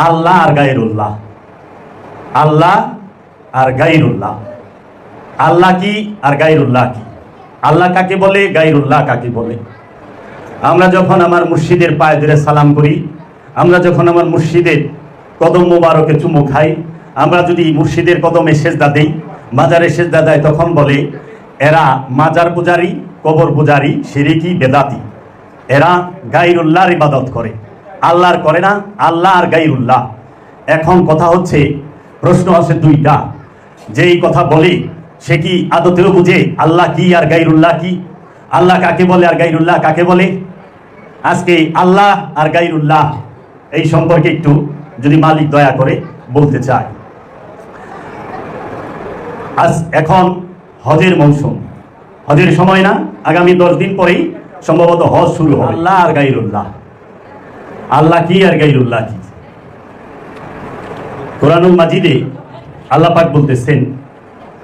আল্লাহ আর গায়রুল্লাহ, আল্লাহ আর গায়রুল্লাহ। আল্লাহ কি আর গায়রুল্লাহ কি? আল্লাহ কাকে বলে, গায়রুল্লাহ কাকে বলে? আমরা যখন আমার মুর্শিদের পায়ে ধরে সালাম করি, আমরা যখন আমার মুর্শিদের কদম মোবারকে চুমু খাই, আমরা যদি মুর্শিদের কদমে সেজদা দেই, মাজারে সেজদা দেয়, তখন বলে এরা মাজার পূজারি, কবর পূজারি, শিরকি, বেদাতি। এরা গায়রুল্লাহর ইবাদত করে, আল্লাহর করে না। আল্লাহ আর গায়রুল্লাহ। এখন কথা হচ্ছে, প্রশ্ন আছে দুইটা। যেই কথা বলে সে কি আদতেও বুঝে আল্লাহ কি আর গায়রুল্লাহ কি? আল্লাহ কাকে বলে আর গায়রুল্লাহ কাকে বলে? আজকে আল্লাহ আর গায়রুল্লাহ এই সম্পর্কে একটু যদি মালিক দয়া করে বলতে চায়। আজ এখন হজের মৌসুম, হজের সময় না, আগামী 10 দিন পরেই সম্ভবত হজ শুরু হবে। আল্লাহ আর গায়রুল্লাহ, আল্লাহ কি আর গায়রুল্লাহ কি? কোরআনুল মাজিদে আল্লাহ পাক বলতেছেন,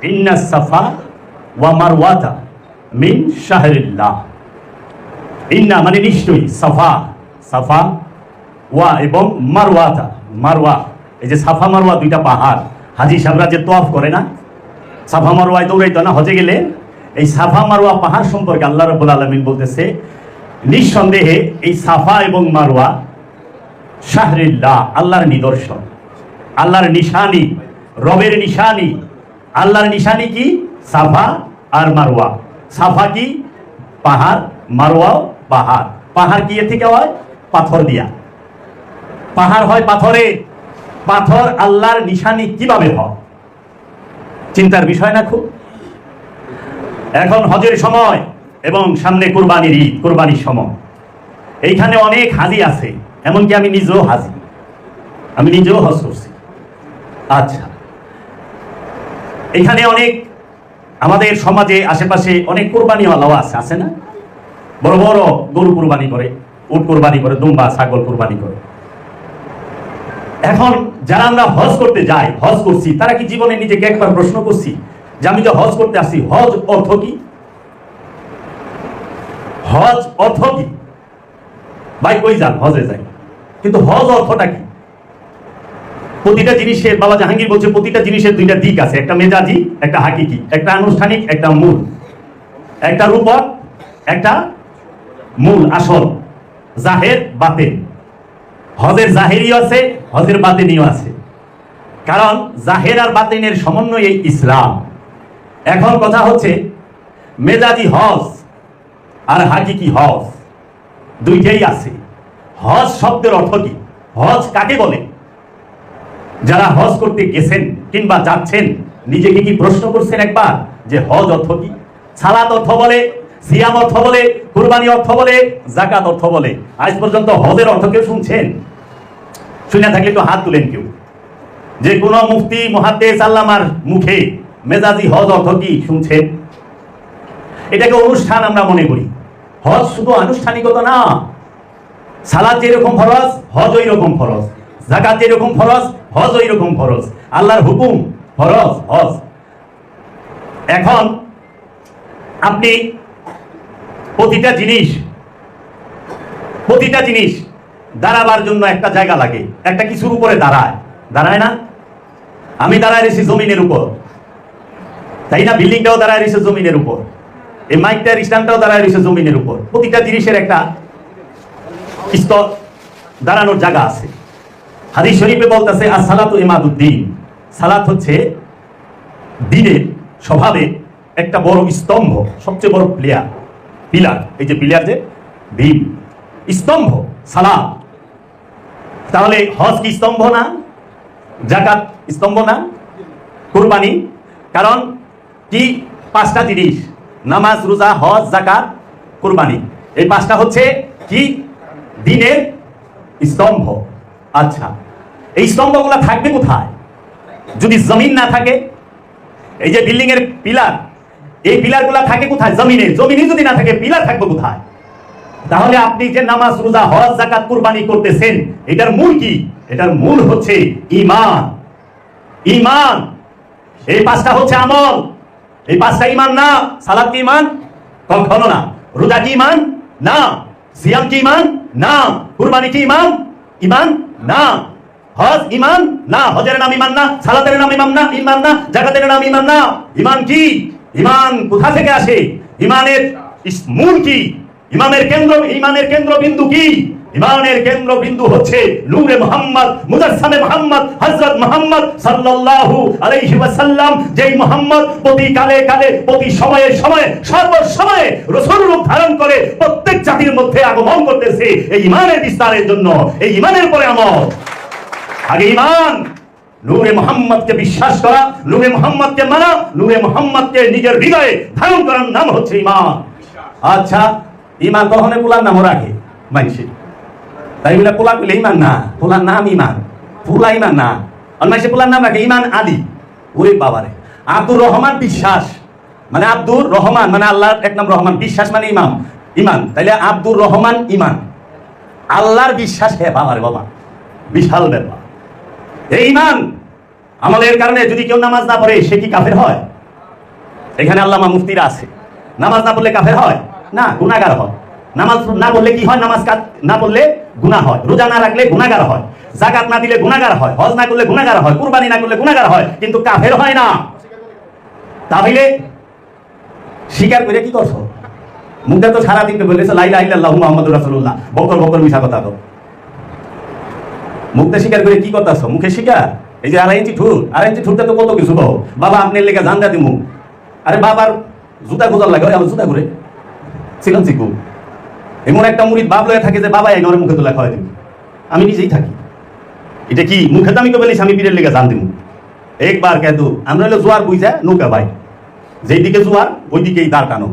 ইন্না সাফা ওয়া মারওয়াতা মিন শাহরিল্লাহ। ইন্না মানে নিশ্চয়ই, সাফা সাফা, ওয়া এবং মারওয়াতা মারওয়া। এই যে সাফা মারওয়া দুইটা পাহাড়, হাজি সাহেবরা যে তওয়াফ করে না, সাফা মারওয়ায় দৌড়াইতো না হজে গেলে, এই সাফা মারওয়া পাহাড় সম্পর্কে আল্লাহ রাব্বুল আলামিন বলতেছে, নিঃসন্দেহে এই সাফা এবং মারওয়া শাহরিল্লাহ, আল্লাহর নিদর্শন, আল্লাহর নিশানি, রবের নিশানি। আল্লাহর নিশানি কি? সাফা আর মারওয়া। সাফা কি? পাহাড়, মারওয়াও পাহাড়। পাহাড় কি থেকে হয়? পাথর দিয়া। পাহাড় হয় পাথরে। পাথর আল্লাহর নিশানি কিভাবে হয়? চিন্তার বিষয় না খুব? এখন হজের সময় এবং সামনে কুরবানির ঈদ, কুরবানির সময়, এইখানে অনেক হাজি আছে, এমনকি আমি নিজেও হাজি, আমি নিজেও হজ করছি। আচ্ছা, এখানে অনেক আমাদের সমাজে আশেপাশে অনেক কোরবানিওয়ালাও আছে না? বড় বড় গরু কোরবানি করে, উট কোরবানি করে, দুম্বা ছাগল কোরবানি করে। এখন যারা আমরা হজ করতে যাই, হজ করছি, তারা কি জীবনে নিজেকে একবার প্রশ্ন করছি যে আমি তো হজ করতে আসছি, হজ অর্থ কি? হজ অর্থ কি? ভাই কই যান? হজে যাই, কিন্তু হজ অর্থটা কি? প্রতিটা জিনিসের, বাবা জাহাঙ্গীর বলছে, প্রতিটা জিনিসের দুইটা দিক আছে, একটা মেজাজি, একটা হাকিকি, একটা আনুষ্ঠানিক, একটা মূল, একটা রূপক, একটা মূল আসল, জাহের বাতেন। হজের জাহেরিও আছে, হজের বাতেনিও আছে, কারণ জাহের আর বাতেনের সমন্বয়ে ইসলাম। এখন কথা হচ্ছে, মেজাজি হজ আর হাকিকি হজ দুইটাই আছে। হজ শব্দের অর্থ কি? হজ কাকে বলে? যারা হজ করতে গেছেন কিংবা যাচ্ছেন, নিজেকে কি প্রশ্ন করছেন একবার যে হজ অর্থ কি? সালাত অর্থ বলে, সিয়াম অর্থ বলে, কুরবানি অর্থ বলে, যাকাত অর্থ বলে। আজ পর্যন্ত হজের অর্থ কেউ শুনছেন? শুনে থাকলে একটু হাত তুলেন কেউ। যে কোন মুফতি, মুহাদ্দিস, আল্লামার মুখে মেজাজি হজ অর্থ কি শুনছেন? এটাকে অনুষ্ঠান আমরা মনে করি। হজ শুধু আনুষ্ঠানিকতা না। সালাত যেরকম ফরজ, হজ ওই রকম ফরজ। যাকাত যেরকম ফরজ, হজ ওই রকম ফরজ। আল্লাহর হুকুম, ফরজ, হজ। এখন আপনি প্রতিটা জিনিস দাঁড়াবার জন্য একটা জায়গা লাগে, একটা কিছুর উপরে দাঁড়ায় না? আমি দাঁড়ায় রয়েছি জমিনের উপর, তাই না? বিল্ডিংটাও দাঁড়ায় রয়েছে জমিনের উপর, এই মাইকটার স্ট্যান্ডটাও দাঁড়ায় রয়েছে জমিনের উপর। প্রতিটা জিনিসের একটা স্তর, দাঁড়ানোর জায়গা আছে। হাদিস শরীফে বলতেছে, as-সালাতু ইমাদুদ্দিন, সালাত হচ্ছে দ্বীনের স্বভাবে একটা বড় স্তম্ভ, সবচেয়ে বড় পিলার। এই যে পিলার, যে ভীম, স্তম্ভ সালাত। তাহলে হজ কি স্তম্ভ না? যাকাত স্তম্ভ না? কুরবানি, কারণ কি? 5টা জিনিস, নামাজ, রোজা, হজ, যাকাত, কুরবানি। এই 5টা হচ্ছে কি? দ্বীনের স্তম্ভ। আচ্ছা, এই স্তম্ভগুলো থাকবে কোথায় যদি জমিন না থাকে? এই যে বিল্ডিং এর পিলার, এই পিলারগুলো থাকে কোথায়? জমিনে। জমিনে যদি না থাকে, পিলার থাকবে কোথায়? তাহলে আপনি যে নামাজ, রোজা, হজ, যাকাত, কুরবানি করতেছেন, এটার মূল কি? এটার মূল হচ্ছে ঈমান। ঈমান, এই 5টা হচ্ছে আমল। এই 5টা ঈমান না। সালাত কি ঈমান? কখনো না। রোজা কি ঈমান? না। সিয়াম কি ঈমান? না। কুরবানি কি ঈমান? ঈমান না। হজ ইমান না, হজের নাম ইমান না, সালাতের নাম ইমান না, যাকাতের নাম ইমান না। ইমান কি? ইমান কোথা থেকে আসে? ইমানের মূল কি? ইমানের কেন্দ্রবিন্দু কি? ইমানের কেন্দ্রবিন্দু হচ্ছে নূরে মুহাম্মদ, মুজাসসামে মুহাম্মদ, হযরত মুহাম্মদ সাল্লাল্লাহু আলাইহি ওয়াসাল্লাম, যেই মুহাম্মদ প্রতি কালে কালে, প্রতি সময়ে সময়ে, সর্বসময়ে রাসূল রূপ ধারণ করে প্রত্যেক জাতির মধ্যে আগমন করতেছে এই ইমানের বিস্তারের জন্য। এই ইমানের পরে আমল। আগে ইমান, নূরে মুহাম্মদকে বিশ্বাস করা, নূরে মুহাম্মদকে মানা, নূরে মুহাম্মদকে নিজের হৃদয়ে ধারণ করার নাম হচ্ছে ইমান। আচ্ছা, ইমান কখনো পোলার নামও রাখে মানুষের, তাই বলে পোলা বলে ইমান না, পোলার নাম ইমান, পোলা ইমান না। আর মানুষে পোলার নাম রাখে ইমান আলী। ওরে বাবারে, আব্দুর রহমান বিশ্বাস মানে আব্দুর রহমান মানে আল্লাহর এক নাম রহমান, বিশ্বাস মানে ইমান। তাইলে আব্দুর রহমান ইমান, আল্লাহর বিশ্বাস। হে বাবারে বাবা, বিশাল ব্যাপার এই ইমান। আমলের কারণে যদি কেউ নামাজ না পড়ে সে কি কাফের হয়? এখানে আল্লামা মুফতিরা আছে। নামাজ না পড়লে কাফের হয় না, গুনাহগার হয়। নামাজ না পড়লে কি হয়? নামাজ না পড়লে গুনাহ হয়। রোজা না রাখলে গুনাহগার হয়। যাকাত না দিলে গুনাহগার হয়। হজ না করলে গুনাহগার হয়। কুরবানি না করলে গুনাহগার হয়, কিন্তু কাফের হয় না। তাহলে স্বীকার করে কি করছো? মুখে তো সারাদিন বলেছে লা ইলাহা ইল্লাল্লাহু মুহাম্মাদুর রাসূলুল্লাহ, বকর বকর মিছা কথা তো। মুখে স্বীকার করে কি করতেছ? মুখে স্বীকার। এই যে আড়াই ইঞ্চি ঠুরতে তো কত কিছু কও। বাবা আপনার লেগে জান দাদি মুখ, আরে বাবার জুতা গোজার লাগে, আমার জুতা ঘুরে ছিলাম চিকু। এমন একটা মুরিদ বাপ লয়ে থাকে যে বাবা এই ঘরে মুখে তোলা খাওয়াই দিব। আমি নিজেই থাকি। এটা কি মুখে তো আমি তো বলিস আমি পীরের লেগে জান দিব একবার কেঁদু। আমরা হলো জোয়ার বুঝা নৌকা ভাই, যেই দিকে জোয়ার ওই দিকেই দাঁড় টানো,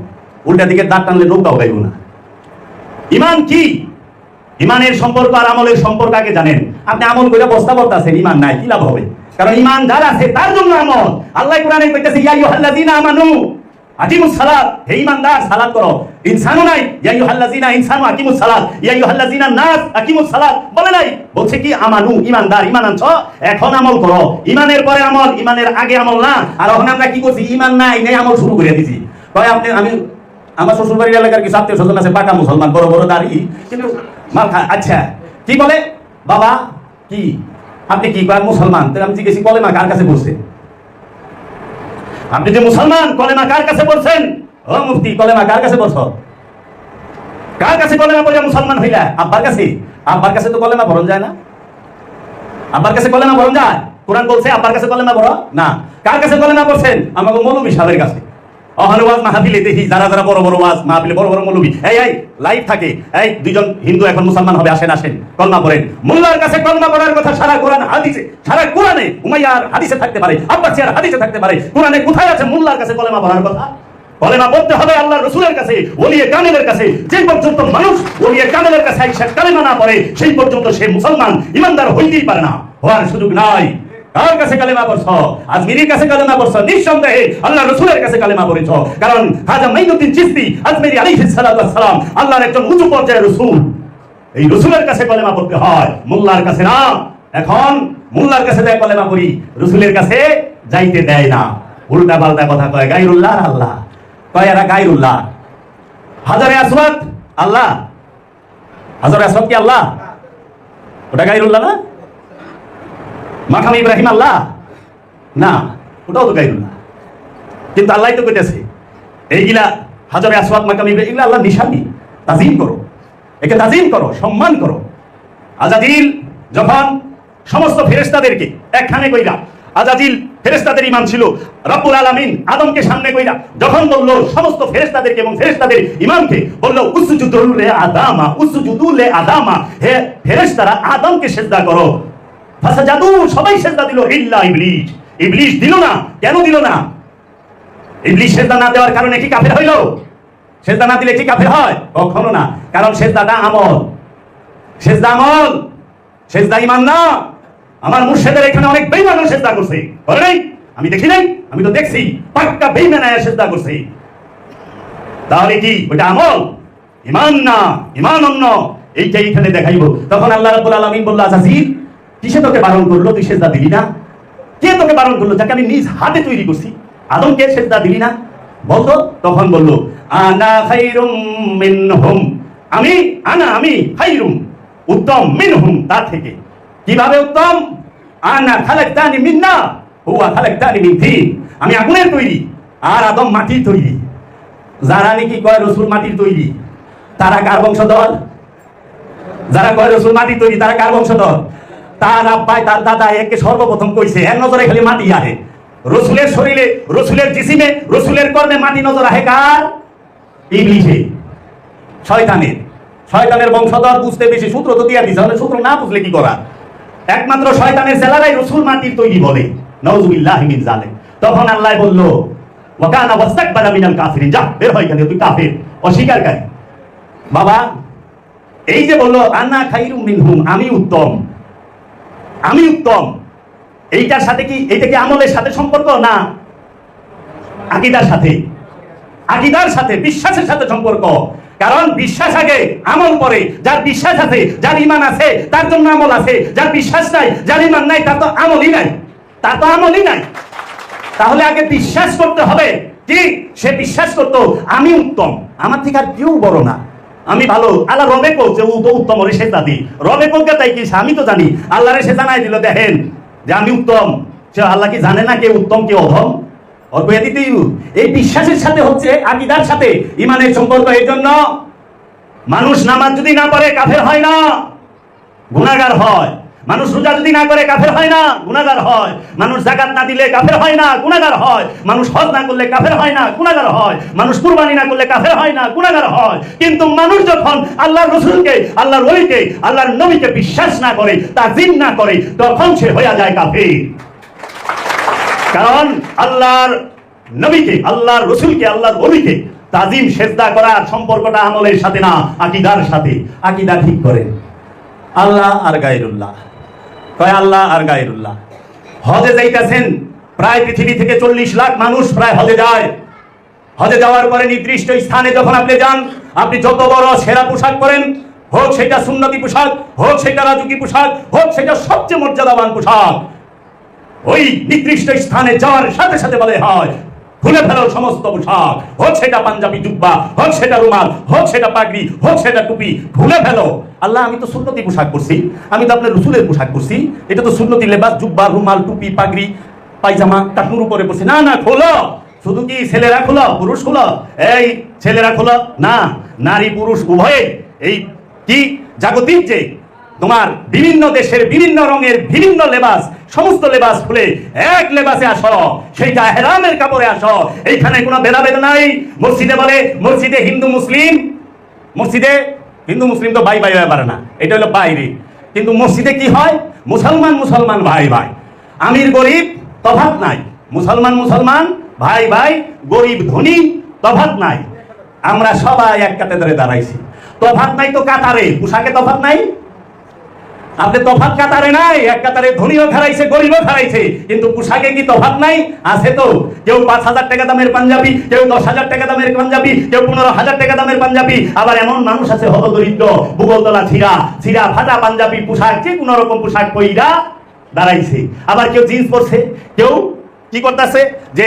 উল্টা দিকে দাঁড় টানলে নৌকাও গাইব না। ইমান কি? ইমানের সম্পর্ক আর আমলের সম্পর্ক আগে জানেন। আপনি আমল করে বস্তা বলতেছেন, ইমান নাই, কি লাভ হবে? কারণ ইমান যার আছে তার জন্য আমল। আল্লাহ কোরআনে কইতেছে ইয়া আইয়ুহাল্লাযীনা আমানু আকিমুস সালাত, হে ঈমানদার সালাত করো। ইনসানও নাই, ইয়া আইয়ুহাল্লাযীনা ইনসানু আকিমুস সালাত, ইয়া আইয়ুহাল্লাযীনা নাস আকিমুস সালাত বলে নাই, বলছে কি আমানু, ঈমানদার, ঈমান আনছো এখন আমল করো। ঈমানের পরে আমল, ঈমানের আগে আমল না। আর এখন আমরা কি করছি? ঈমান নাই নেই আমল শুরু করে দিছি। কয় আপনি আমি আমার শ্বশুরবাড়ির এলাকার কিছু আত্মীয় স্বজন আছে পাকা মুসলমান, বড় বড় দাড়ি, কিন্তু মাল খায়। আচ্ছা কি বলে বাবা, কি আপনি কি মুসলমান? আমি জিজ্ঞেস কলেমা কার কাছে পড়ছে? আপনি যে মুসলমান, কলেমা কার কাছে পড়ছেন? ও মুফতি, কলেমা কার কাছে পড়ছ? কার কাছে কলেমা পড়ে মুসলমান হইলা? আব্বার কাছে। আব্বার কাছে তো কলেমা পড়ন যায় না। আব্বার কাছে কলেমা পড়ন যায়? কোরআন বলছে আব্বার কাছে কলেমা পড়ো না। কার কাছে কলেমা পড়ছেন? আমাকে মৌলভী সাহেবের কাছে। অহানুবাজ মাহফিলে দেখি যারা যারা বড় বড় ওয়াজ মাহফিলে বড় বড় মৌলভী, এই লাইভ থাকে, এই দুইজন হিন্দু এখন মুসলমান হবে, আসেন কলমা পড়েন। মোল্লার কাছে কলমা পড়ার কথা সারা কোরআন হাদিসে, সারা কোরআনে উমাইয়ার হাদিসে থাকতে পারে, আব্বাসিয়ার হাদিসে থাকতে পারে, কোরআনে কোথায় আছে মোল্লার কাছে কলেমা পড়ার কথা? কলেমা পড়তে হবে আল্লাহর রাসূলের কাছে, ওলিয়ে কামেলের কাছে। যে পর্যন্ত মানুষ ওলিয়ে কামেলের কাছে আইসা কালেমা না পড়ে সেই পর্যন্ত সে মুসলমান ইমানদার হইতেই পারে না, হওয়ার সুযোগ নাই। কার কাছে কালেমা পড়ছো? আজমিরির কাছে কালেমা পড়ছো? নিঃসন্দেহে আল্লাহর রাসূলের কাছে কালেমা পড়েছো। কারণ খাজা মাইনুদ্দিন চিশতি আজমিরি আলাইহিস সালাতু ওয়াস সালাম আল্লাহর একজন উঁচু পর্যায়ের রাসূল। এই রাসূলের কাছে কালেমা পড়তে হয়, মোল্লার কাছে না। এখন মোল্লার কাছে যায় কালেমা পড়ি, রাসূলের কাছে যাইতে দেয় না। উল্টা পাল্টা কথা কয়, গায়রুল্লাহ আল্লাহ কয়, এরা গায়রুল্লাহ। হাজারে আসওয়াদ আল্লাহ, হাজারে আসওয়াদ কি আল্লাহ? ওটা গায়রুল্লাহ না? মাকাম ইব্রাহিম আল্লাহ না, ওটাও তো গায়রুল্লাহ। কিন্তু আল্লাহ তো কইতেছে এইগুলা হাজারে আসওয়াদ মাকাম ইব্রাহিম এগুলা আল্লাহ নিশানি, তাজিম করো, একে তাজিম করো, সম্মান করো। আজাজিল যখন সমস্ত ফেরেশতাদেরকে একখানে কইরা, আজাজিল ফেরেশতাদের ইমাম ছিল, রব্বুল আলামিন আদমকে সামনে কইরা যখন বলল সমস্ত ফেরেশতাদেরকে এবং ফেরেশতাদের ইমামকে বলল উসজুদু লি আদামা, হে ফেরেশতারা আদমকে সিজদা করো। ফাসাজাদু, সবাই সিজদা দিল, ইল্লা ইবলিস। ইবলিস দিল না। কেন দিল না? ইবলিস সিজদা না দেওয়ার কারণে কি কাফের হইল? সিজদা না দিলে কি কাফের হয়? কখনো না। কারণ সিজদাটা আমল, সিজদা আমল, সিজদা ঈমান না। আমার মুর্শিদের এখানে অনেক বেঈমান সিজদা করছে, বলে নাই? আমি দেখি নাই? আমি তো দেখছি, পাক্কা বেঈমান সিজদা করছে। তাহলে কি ওটা আমল? ঈমান না, ঈমান অন্য। এইটাই এখানে দেখাইব। তখন আল্লাহ রাব্বুল আলামিন বলল, আজাজিল কিসে তোকে বারণ করলো? তুই সিজদা দিলি না। কে তোকে বারণ করলো? যাকে আমি নিজ হাতে তৈরি করছি, আদমকে সিজদা দিলি না বলতো? তখন বলল, আনা খায়রুম মিনহুম, আমি খায়রুম উত্তম, মিনহুম তার থেকে। কিভাবে উত্তম? আনা খালাকতানি মিন নার হুয়া খালাকতানি মিন তিন, আমি আগুনের তৈরি আর আদম মাটির তৈরি। যারা নাকি কয় রাসূল মাটির তৈরি তারা কার বংশধর? যারা কয় রাসূল মাটির তৈরি তারা কার বংশধর? তার আব্বাই তার দাদা একে সর্বপ্রথম কইছে, এর নজরে খালি মাটি আহে। রসুলের শরীরে, রসুলের জিসিমে, রসুলের কর্মে মাটি নজর আহে কার? ইবলিসে, শয়তানের। শয়তানের বংশধর বুঝতে বেশি সূত্র তো দিয়া দিছে, সূত্র না বুঝলে কি করা? একমাত্র শয়তানের ছেলেরাই রসুল মাটির তৈরি বলে, নাউযুবিল্লাহি মিন যালিক। তখন আল্লাহ বলল ওয়া কানা ওয়াস্তাকবারা মিনাল কাফিরিন, যা বের হয় কেন, তুই কাফের, অস্বীকারী। বাবা এই যে বললো আনা খাইরুম মিনহুম, আমি উত্তম, আমি উত্তম, এইটার সাথে কি, এইটা কি আমলের সাথে সম্পর্ক? না, আকীদার সাথে, আকীদার সাথে, বিশ্বাসের সাথে সম্পর্ক। কারণ বিশ্বাস আগে, আমল পরে। যার বিশ্বাস আছে, যার ঈমান আছে, তার জন্য আমল আছে। যার বিশ্বাস নাই, যার ঈমান নাই, তার তো আমলই নাই, তার তো আমলই নাই। তাহলে আগে বিশ্বাস করতে হবে কি সে বিশ্বাস করতো আমি উত্তম, আমার থেকে আর কেউ বড় না, আমি ভালো। আল্লাহ রবে কো যে উত্তম রে সে জাতি, রবে কোকে তাই কি আমি তো জানি, আল্লাহরে সে জানাই দিল দেখেন যে আমি উত্তম। সে আল্লাহ কি জানে না কে উত্তম কে অধম? এই বিশ্বাসের সাথে হচ্ছে আকীদার সাথে ঈমানের সম্পর্ক। এই জন্য মানুষ নামাজ যদি না পড়ে কাফের হয় না, গুনাহগার হয়। মানুষ রোজা যদি না করে কাফের হয় না, গুনাহগার হয়। মানুষ যাকাত না দিলে কাফের হয় না, গুনাহগার হয়। মানুষ হজ না করলে কাফের হয় না, গুনাহগার হয়। মানুষ কুরবানি না করলে কাফের হয় না, গুনাহগার হয়। কিন্তু মানুষ যখন আল্লাহর রাসূলকে, আল্লাহর ওলিকে, আল্লাহর নবীকে বিশ্বাস না করে, তাজিম না করে, তখন সে হয়ে যায় কাফের। কারণ আল্লাহর নবীকে, আল্লাহর রাসূলকে, আল্লাহর ওলিকে তাজিম সেজদা করার সম্পর্কটা আমলের সাথে না, আকীদার সাথে। আকীদা ঠিক করে আল্লাহ আর গায়রুল্লাহ, কয় আল্লাহ আর গায়রুল্লাহ। হজে যাইতেছেন, প্রায় পৃথিবী থেকে 40 লাখ মানুষ প্রায় হজে যায়। হজে যাওয়ার পরে নির্দিষ্ট স্থানে যখন আপনি যান, আপনি যত বড় সেরা পোশাক পরেন, হোক সেটা সুন্নতি পোশাক, হোক সেটা রাজুকি পোশাক, হোক সেটা সবচেয়ে মর্যাদাবান পোশাক, ওই নির্দিষ্ট স্থানে যাওয়ার সাথে সাথে বলে হয় খুলে ফেলো সমস্ত পোশাক, হোক সেটা পাঞ্জাবি জুব্বা, হোক সেটা রুমাল, হোক সেটা পাগড়ি, হোক সেটা টুপি, খুলে ফেলো। আল্লাহ আমি তো সুন্নতি পোশাক পরছি, আমি তো আপনার রসুলের পোশাক পরছি, এটা তো সুন্নতি লেবাস, জুব্বা, রুমাল, টুপি, পাগড়ি, পায়জামা, টাকুর উপরে পরছি। না না, খোলো। শুধু কি ছেলেরা খোলো, পুরুষ খোলো? এই ছেলেরা খোলো না, নারী পুরুষ উভয়ে এই কি জাগতিক যে তোমার বিভিন্ন দেশের বিভিন্ন রঙের বিভিন্ন লেবাস, সমস্ত লেবাস খুলে এক লেবাসে আসো, সেইটা ইহরামের কাপড়ে আসো। এইখানে কোনো ভেদাভেদ নাই। মসজিদে বলে মসজিদে হিন্দু মুসলিম, মসজিদে হিন্দু মুসলিম তো ভাই ভাই হয়ে পারে না, এটা হলো বাইরে। কিন্তু মসজিদে কি হয়? মুসলমান মুসলমান ভাই ভাই, আমির গরিব তফাৎ নাই, মুসলমান মুসলমান ভাই ভাই, গরিব ধনী তফাৎ নাই। আমরা সবাই এক কাতারে দাঁড়াইছি। তফাৎ নাই তো কাতারে, পোশাকে তফাৎ নাই। আপনি তফাৎ কাতারে নাই, এক কাতারে ধনীও খারাইছে, গরিবও খারাইছে, কিন্তু পোশাকে কি তফাৎ নাই? আছে তো। কেউ 5,000 টাকা দামের পাঞ্জাবি, কেউ 10,000 টাকা দামের পাঞ্জাবি, কেউ 15,000 টাকা দামের পাঞ্জাবি। আবার এমন মানুষ আছে হতদরিদ্র, ভূগোলতলা ছিঁড়া ছিঁড়া ফাটা পাঞ্জাবি পোশাক, যে কোনো রকম পোশাক পইরা দাঁড়াইছে। আবার কেউ জিন্স পরছে, কেউ কি করতেছে যে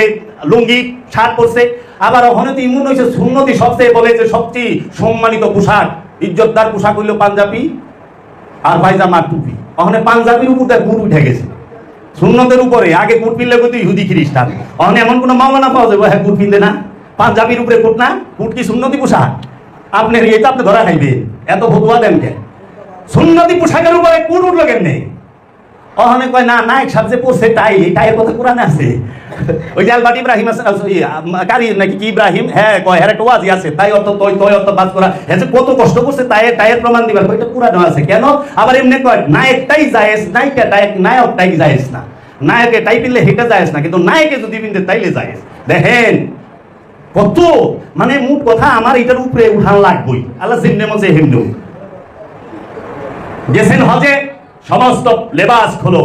লুঙ্গি শার্ট পরছে। আবার ওখানে তো ইমন হয়েছে সুন্নতি, সবচেয়ে বলে যে সবচেয়ে সম্মানিত পোশাক, ইজ্জতদার পোশাক হইল পাঞ্জাবি আর পায়জামা টুপি। ওখানে পাঞ্জাবির উপর তার বুট উঠে গেছে, সুন্নতের উপরে। আগে বুট পিনলে কিন্তু ইহুদি খ্রিস্টান, ওখানে এমন কোনো মাওলানা পাওয়া যাবে হ্যাঁ বুট পিনলে না, পাঞ্জাবির উপরে বুট না। বুট কি সুন্নতি পোশাক? আপনার এটা আপনি ধরা খাইবেন, এত ফতুয়া দেন কেন? সুন্নতি পোশাকের উপরে বুট উঠলো কেমনে? ওখানে কয় না, নায়ক সাজে পড়ছে টাই, এই টাইয়ের কথা কোরআনে আছে। ওই যে আলবাট ইব্রাহিম আছে কারি নাকি কি ইব্রাহিম, হ্যাঁ কয় হ্যাঁ একটা ওয়াজি আছে, তাই অত তয় অত বাদ করা, হ্যাঁ যে কত কষ্ট করছে টাইয়ের প্রমাণ দিবার, ওইটা কোরআনে আছে। কেন আবার এমনি কয় নায়কটাই জায়েজ, নায়িকা নায়কটাই জায়েজ না, নায়কে টাই পিনলে হেঁটে জায়েজ না, কিন্তু নায়কে যদি পিনতে তাইলে জায়েজ। দেখেন কত মানে মোট কথা, আমার এটার উপরে উঠান লাগবই। আল্লাহ জিন্নে মজে হিন্দু গেছেন হজে, সমস্ত লেবাস খোলো,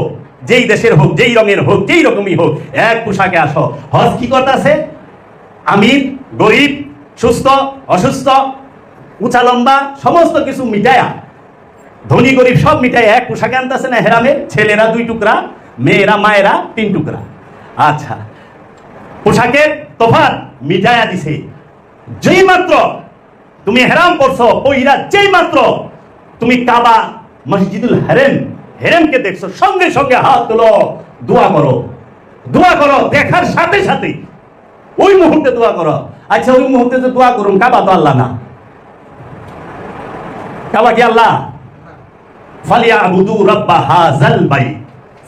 যেই দেশের হোক, যেই রঙের হোক, যেই রকমই হোক, এক পোশাকে আসো। হজ কি করতেছে? আমির গরিব, সুস্থ অসুস্থ, উঁচা লম্বা, সমস্ত কিছু মিটায়া, ধনী গরিব সব মিটায়া এক পোশাকে আনতেছে না হেরামের। ছেলেরা 2 টুকরা, মেয়েরা মায়েরা 3 টুকরা। আচ্ছা, পোশাকের তফাৎ মিটায়া দিছে। যেই মাত্র তুমি হেরাম করছো, ওইরা যেই মাত্র তুমি কাবা, মসজিদুল হারাম হেরেমকে দেখছো, সঙ্গে সঙ্গে হাত তোলো, দোয়া করো, দোয়া করো, দেখার সাথে সাথে ওই মুহূর্তে দোয়া করো। আচ্ছা, ওই মুহূর্তে তো দোয়া করুন, কাবা তো আল্লাহ না, কাবা কি আল্লাহ? ফালিয়াবুদু রাব্বা হাযাল বাইত,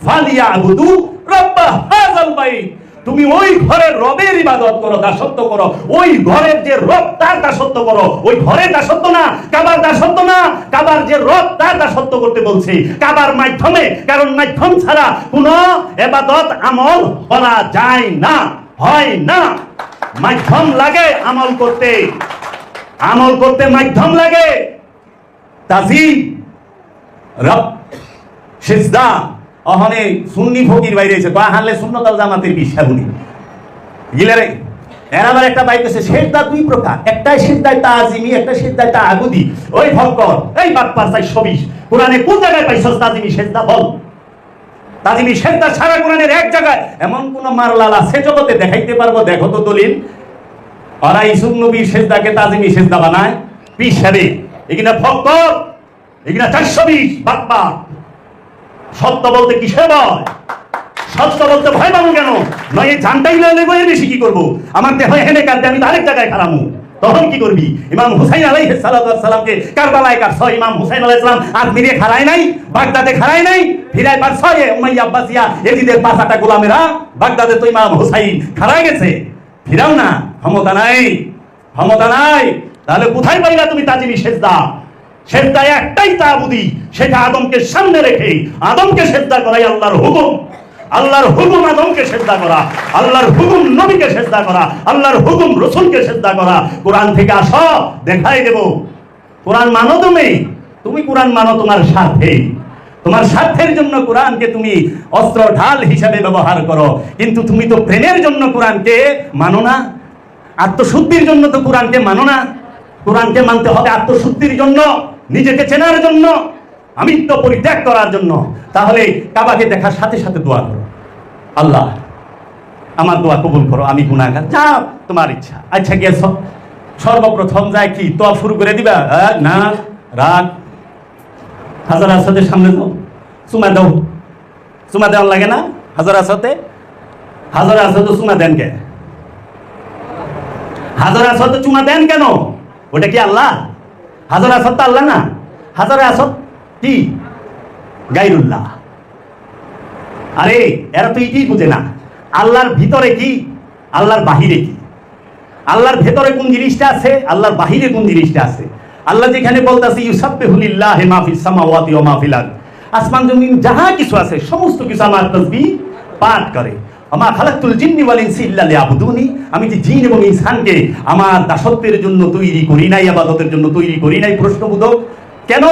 ফালিয়াবুদু রাব্বা হাযাল বাইত। তুমি ওই ঘরের রবের ইবাদত করো, দাসত্ব করো, ওই ঘরের যে রব তার দাসত্ব করো। ওই ঘরের দাসত্ব না, কাবার দাসত্ব না, কাবার যে রব তার দাসত্ব করতে বলছে, কাবার মাধ্যমে। কারণ মাধ্যম ছাড়া কোনো ইবাদত আমল করা যায় না, হয় না। মাধ্যম লাগে আমল করতে, আমল করতে মাধ্যম লাগে। তাজিম রব সিজদা অহনে সুন্নি ফকির বাইরে এসে কয় হানলে সুন্নত আল জামাতের বিশ্বাগুনি গিলারে। এর আবার একটা বাইক আছে, সিজদা দুই প্রকার, একটা সিজদায় তাজিমি, একটা সিজদায় তাআবুদি। ওই ফকর, এই বাটপার 420 কোরআনে কোন জায়গায় পাইছস তাজিমি সিজদা? বল। তাজিমি সিজদা সারা কোরআনের এক জায়গায় এমন কোন মারলাল আছে জগতে? দেখাইতে পারবো? দেখো তো দলিল। ওরা ইসুফ নবীর সিজদাকে তাজিমি সিজদা বানায়, পীর সাহেব এখানে ফকর, এখানে 420 বাটপার। সত্য বলতে কিসে ভয়? সত্য বলতে ভয় পাবো কেন? নয় জানটাই লয়ে নেবো, এর বেশি কি করবো? আমার দেহ হেনে কাটতে আমি তো আরেক জায়গায় খারামু, তখন কি করবি? ইমাম হুসাইন আলাইহিস সালামকে কারবালায় কাটছ, ইমাম হুসাইন আলাইহিস সালাম আজমিরে খারায় নাই, বাগদাদে খারায় নাই, ফিরায় পারছ উমাইয়া আব্বাসিয়া এজিদের পাঁচাটা গোলামেরা বাগদাদে তো ইমাম হুসাইন খারায় গেছে, ফিরাও না, ক্ষমতা নাই, ক্ষমতা নাই। তাহলে কোথায় পাইলা তুমি তাজিমি সিজদা? সিজদা একটাই তাআবুদি, সেটা আদমকে সামনে রেখে আদমকে সিজদা করাই আল্লাহর হুকুম। আল্লাহর হুকুম আদমকে সিজদা করা, আল্লাহর হুকুম নবীকে সিজদা করা, আল্লাহর হুকুম রাসূলকে সিজদা করা। কোরআন থেকে আসো, দেখাই দেব। কোরআন মানো তুমি, তুমি কোরআন মানো তোমার স্বার্থে, তোমার স্বার্থের জন্য কোরআনকে তুমি অস্ত্র ঢাল হিসাবে ব্যবহার করো, কিন্তু তুমি তো প্রেমের জন্য কোরআনকে মানো না, আত্মশুদ্ধির জন্য তো কোরআনকে মানো না। কোরআনকে মানতে হবে আত্মশুদ্ধির জন্য, নিজেকে চেনার জন্য, আমিত্ব পরিত্যাগ করার জন্য। তাহলে কাবাকে দেখার সাথে সাথে দোয়া করো, আল্লাহ আমার দোয়া কবুল করো, আমি গুনাহগার, যা তোমার ইচ্ছা। আচ্ছা গেছ, সর্বপ্রথম যায় কি তো শুরু করে দিবা? না, রাগ, হাজার আসদের সামনে যাও, চুমা দাও। চুমা দেওয়ার লাগে না হাজার আসতে? হাজার আসতে চুমা দেন কে? হাজার আসতে চুমা দেন কেন? ওটা কি আল্লাহ? হাজার আসদ তো আল্লাহ না, হাজার আসদ কি গায়রুল্লাহ। আরে এরা তো এটাই বুঝে না, আল্লাহর ভিতরে কি, আল্লাহর বাহিরে কি। আল্লাহর ভেতরে কোন জিনিসটা আছে, আল্লাহর বাহিরে কোন জিনিসটা আছে। আল্লাহ যেখানে বলতাছে ইউসাব্বিহু লিল্লাহি মা ফিস সামাওয়াতি ওয়া মা ফিল আরদ, আসমান জমিন যাহা কিছু আছে সমস্ত কিছু আমার তাসবিহ পাঠ করে। আমা খালাকতুল জিন্নি ওয়াল ইনসি ইল্লা লিয়াবুদুনি, আমি যে জিন এবং ইনসানকে আমার দাসত্বের জন্য তৈরি করি নাই, ইবাদতের জন্য তৈরি করি নাই। প্রশ্নবোধক কেন?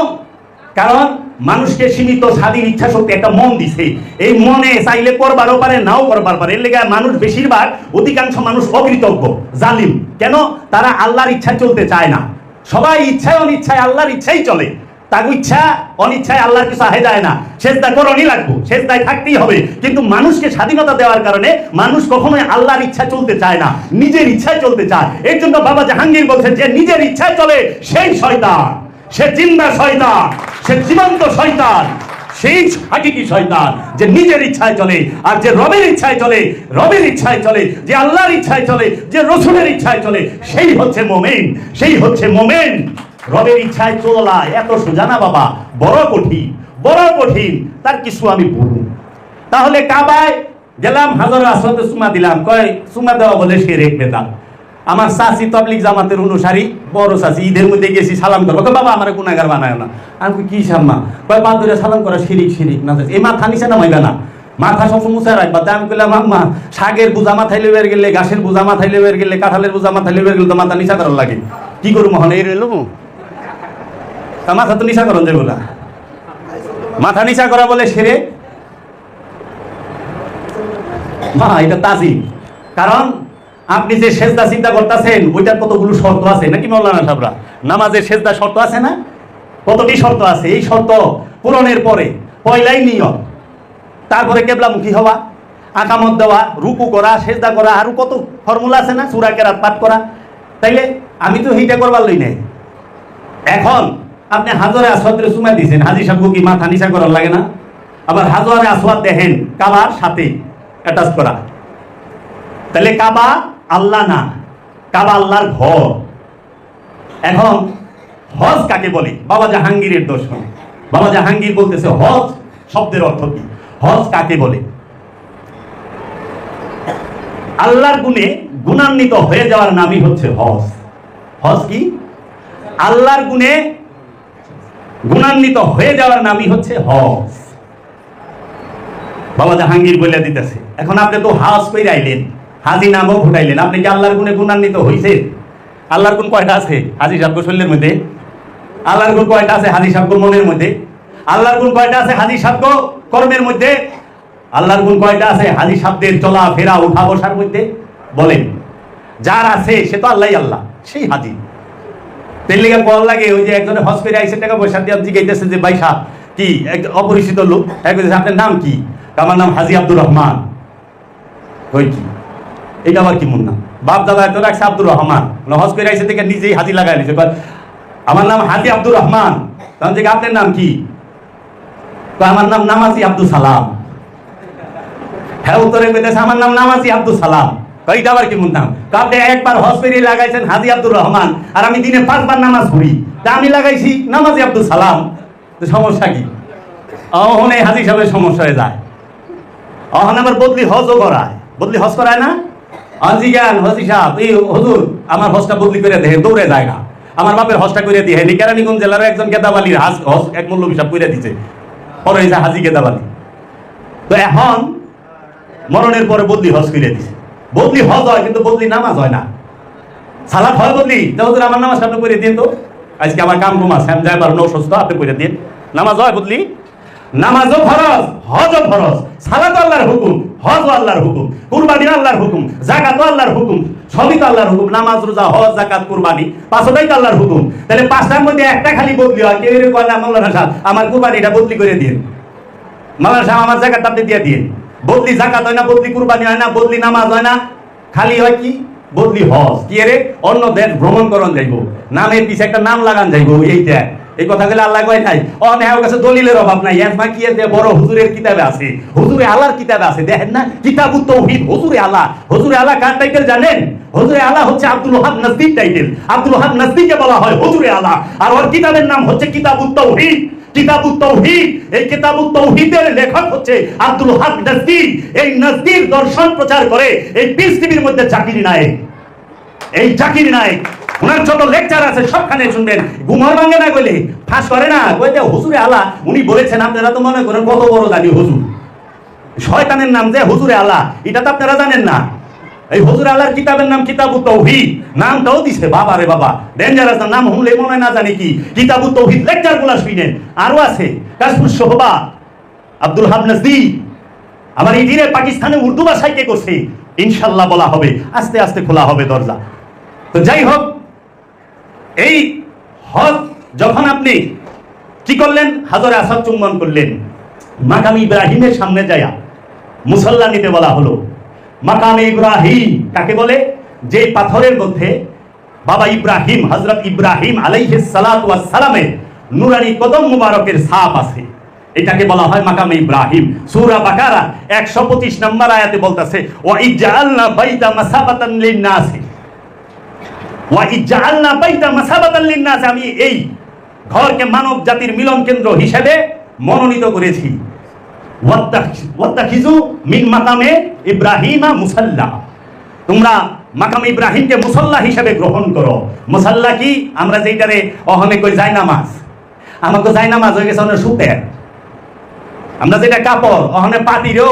কারণ মানুষকে সীমিত স্বাধীন ইচ্ছা শক্তি একটা মন দিছে, এই মনে চাইলে করবারও পারে, নাও করবার পারে। এর লেগে মানুষ বেশিরভাগ, অধিকাংশ মানুষ অকৃতজ্ঞ, জালিম। কেন? তারা আল্লাহর ইচ্ছায় চলতে চায় না। সবাই ইচ্ছায় অনিচ্ছায় আল্লাহর ইচ্ছাই চলে, তার ইচ্ছা অনিচ্ছায় আল্লাহর কিছু আহে যায় না। সেজদা করণই লাগবে, সেজদায় থাকতেই হবে। কিন্তু মানুষকে স্বাধীনতা দেওয়ার কারণে মানুষ কখনোই আল্লাহর ইচ্ছা চলতে চায় না, নিজের ইচ্ছায় চলতে চায়। এর জন্য বাবা জাহাঙ্গীর বলছেন যে নিজের ইচ্ছায় চলে সেই শয়তান, সে জিন্দা শয়তান, সে জীবন্ত শয়তান, সেই হাকিকি শয়তান যে নিজের ইচ্ছায় চলে। আর যে রবের ইচ্ছায় চলে, রবের ইচ্ছায় চলে, যে আল্লাহর ইচ্ছায় চলে, যে রসুলের ইচ্ছায় চলে, সেই হচ্ছে মুমিন, সেই হচ্ছে মুমিন। রবের ইচ্ছায় চলা এত সোজা না বাবা, বড় কঠিন, বড় কঠিন। তার কিছু আমি বলবো। তাহলে কাবায় গেলাম, হাজার আসতে চুমা দিলাম, কয় চুমা দেওয়া বলে শিরক বেদাত। আমার চাচি তাবলীগ জামাতের অনুসারী, বড় চাচি, ঈদের মধ্যে গেছি সালাম করবো, বাবা আমার গুনাহগার বানায় না। আমি কি সাম্মা? কয় পা ধরে সালাম করা শিরিক, শিরিক না। এই মাথা নিচে নামাইবা না, মাথা সবসময় মুছায় রাখবা। তাই আমি কইলাম আম্মা, শাকের বোঝা মাথায় লেবের গেলে, ঘাসের বোঝা মাথায় লেবের গেলে, কাঁঠালের বোঝা মাথায় লেবের গেলে তো মাথা নিচা করার লাগে। কি করবো মহন? এই রইল মাথা তো নিচা করন যাবো না, মাথা নিচা করা বলে শিরক। মা এটা তাজিম। কারণ আপনি যে সেজদা চিন্তা করতেছেন ওইটার কতগুলো শর্ত আছে নাকি মাওলানা সাহেবরা? নামাজের সেজদা শর্ত আছে না? কতটি শর্ত আছে? এই শর্ত পূরণের পরে পয়লাই নিয়ত, তারপরে কেবলামুখী হওয়া, আকামত দেওয়া, রুকু করা, সেজদা করা, আরো কত ফর্মুলা আছে না, সূরা কেরাত পাঠ করা। তাইলে আমি তো এইটা করবার লই নাই। এখন আপনি হাজারে আসরে চুমা দিয়েছেন, হাজি সাহেব কি মাথা নিচা করার লাগে না? আবার হাজারে আসওয়াদ দেখেন কাবার সাথে অ্যাটাচ করা, তাহলে কাবা আল্লাহ না, কাবা আল্লাহর ঘর। এখন হজ কাকে বলে? বাবা জাহাঙ্গীরের দর্শন। বাবা জাহাঙ্গীর বলতেছে হজ শব্দের অর্থ কি, হজ কাকে বলে? আল্লাহর গুণে গুণান্বিত হয়ে যাওয়ার নামই হচ্ছে হজ। হজ কি? আল্লাহর গুণে গুণান্বিত হয়ে যাওয়ার নামই হচ্ছে হজ। বাবা জাহাঙ্গীর বলে দিতেছে। এখন আপনি তো হজ করে আইলেন, হাজি নামও ঘটাইলেন, আপনি কি আল্লাহর গুণে গুণান্বিত হয়েছে? আল্লাহর গুণ কয়টা আছে হাজি সাহেব শরীরের মধ্যে? আল্লাহর গুণ কয়টা আছে হাজি সাহেব মনের মধ্যে? আল্লাহর গুণ কয়টা আছে হাজি সাহেব কর্মের মধ্যে? আল্লাহর গুণ কয়টা আছে হাজি সাহেবদের চলা ফেরা উঠা বসার মধ্যে? বলেন। যার আছে সে তো আল্লাহ, আল্লাহ সেই হাজি। তেলিগা কল লাগে ওই যে একজনে হজ করে আইসে টাকা পয়সা দিয়ে জিজ্ঞাসা যে ভাই সাহেব কি, এক অপরিচিত লোক, আপনার নাম কি? আমার নাম হাজি আব্দুর রহমান। কই কি এটা আবার কি মুন্না? বাপ দাদা তো রাখছে আব্দুর রহমান, হজ করে আইসে থেকে নিজেই হাজি লাগাই নিছে। আমার নাম হাজি আব্দুর রহমান। তখন থেকে আপনার নাম কি? আমার নাম নামাজি আব্দুল সালাম। হ্যাঁ উত্তরে কইতেছে আমার নাম নামাজি আব্দুল সালাম। কইটা আবার কি মুন্না? আপনি একবার হজ করে লাগাইছেন হাজি আব্দুর রহমান, আর আমি দিনে 5 বার নামাজ পড়ি, তা আমি লাগাইছি নামাজি আব্দুল সালাম। তো সমস্যা কি? অহন এই হাজি সাহেবের সমস্যা হয়ে যায়। অহন আবার বদলি হজও করায়, বদলি হজ করায় না? হাজি জ্ঞান হাজি সাহেব এই হুজুর আমার হজটা বদলি করে দেখেন, দৌড়ে জায়গা আমার বাপের হজটা করে দিয়ে কেরানীগঞ্জ জেলার একজন গেদাবালির হজ এক মূল্য হিসাব করে দিছে, পরে হয়েছে হাজি গেদাবালি। তো এখন মরণের পরে বদলি হজ করে দিছে। বদলি হজ হয় কিন্তু বদলি নামাজ হয় না। সালাত হয় বদলি, হুজুর আমার নামাজ আপনি করে দিন তো, আজকে আমার কাম কুম আছে, আমি যাই পারবো না, অসুস্থ, আপনি করে দিন। নামাজ হয় বদলি? নামাজও ফরজ, হজও ফরজ। সালাত আল্লাহর হুকুম, হজও আল্লাহর হুকুম, কুরবানি আল্লাহর হুকুম, যাকাতও আল্লাহর হুকুম, সবই তো আল্লাহর হুকুম। নামাজ রোজা হজ যাকাত কুরবানি পাঁচটাই তো আল্লাহর হুকুম। তাহলে 5টার মধ্যে একটা খালি বদলি হয়। কেউ কয় না মাওলানা সাহেব আমার কুরবানিটা বদলি করে দিন, মাওলানা সাহেব আমার যাকাতটা আপনি দিয়ে দিন। বদলি যাকাত হয় না, বদলি কুরবানি হয় না, বদলি নামাজ হয় না, খালি হয় কি বদলি হজ। কি রে অন্য দেশ ভ্রমণ করন যাইব, নামের পিছে একটা নাম লাগান যাইব, এইটা এই কথা গেলে আল্লাহ কয় নাই। অনেক কাছে দলিলের অভাব নাই, এসমা কি বড় হুজুরের কিতাবে আছে, হুজুরে আল্লাহর কিতাবে আছে, দেখেন না কিতাবুত তাওহীদ হুজুরে আল্লাহ। হুজুরে আল্লাহ কার টাইটেল জানেন? হুজুরে আল্লাহ হচ্ছে আব্দুল ওয়াহাব নাজদীর টাইটেল। আব্দুল ওয়াহাব নাজদীকে বলা হয় হুজুরে আল্লাহ, আর ওর কিতাবের নাম হচ্ছে কিতাবুত তাওহীদ। কিতাবুত তাওহীদ, এই কিতাবুত তাওহীদের লেখক হচ্ছে আব্দুল ওয়াহাব নাজদী। এই নাজদীর দর্শন প্রচার করে এই পিস টিভির মধ্যে জাকির নায়েক। এই জাকির নায়েক ওনার যত লেকচার আছে সবখানে শুনবেন। ঘুমার ভাঙে না বলে ফাঁস করে না, ওই যে হুজুরে আল্লাহ উনি বলেছেন। আপনারা তো মনে করেন কত বড় জানি হুজুর, শয়তানের নাম যে হুজুরে আল্লাহ, এটা তো আপনারা জানেন না। এই হুজুরে আল্লাহর কিতাবের নাম কিতাবুত তাওহীদ, নামটাও দিছে বাবা রে বাবা, ডেঞ্জারাস নাম শুনলে মনে হয় না জানি কি। কিতাবুত তাওহীদ লেকচার গুলা শুনেন। আরো আছে কাশফুস শুহবা, আব্দুল ওয়াহাব নাজদী। আমার এই দিনে পাকিস্তানে উর্দু ভাষায় কে করছে, ইনশাআল্লাহ বলা হবে, আস্তে আস্তে খোলা হবে দরজা। তো যাই হোক, এই হজ যখন আপনি কি করলেন, হাজরে আসওয়াদ চুম্বন করলেন, মাকাম ইব্রাহিমের সামনে যায়া মুসল্লা নিতে বলা হলো। মাকামে ইব্রাহিম কাকে বলে? যে পাথরের মধ্যে বাবা ইব্রাহিম, হযরত ইব্রাহিম আলাইহিস সালাতু ওয়াস সালামের নুরানি কদম মুবারকের ছাপ আছে, এটাকে বলা হয় মাকামে ইব্রাহিম। সূরা বাকারা 125 নম্বর আয়াতে বলতেছে ওয়া ইজআলনা বাইতা মাসাবাতান লিন-নাস, ওয়া ইজআলনা বাইতা মাসাবাতান লিন-নাস, আমি এই ঘরকে মানব জাতির মিলন কেন্দ্র হিসেবে মনোনীত করেছি। ওয়াত্তাখিযু মিন মাকামে ইব্রাহিমা মুসাল্লা, তোমরা মাকাম ইব্রাহিমকে মুসাল্লা হিসেবে গ্রহণ করো। মুসাল্লা কি? আমরা যেইটারে অহনে কই জায়নামাজ, আমাকে জায়নামাজ হয়ে গেছে অনেক সুতের। আমরা যেটা কাপড় অহনে পাতিরও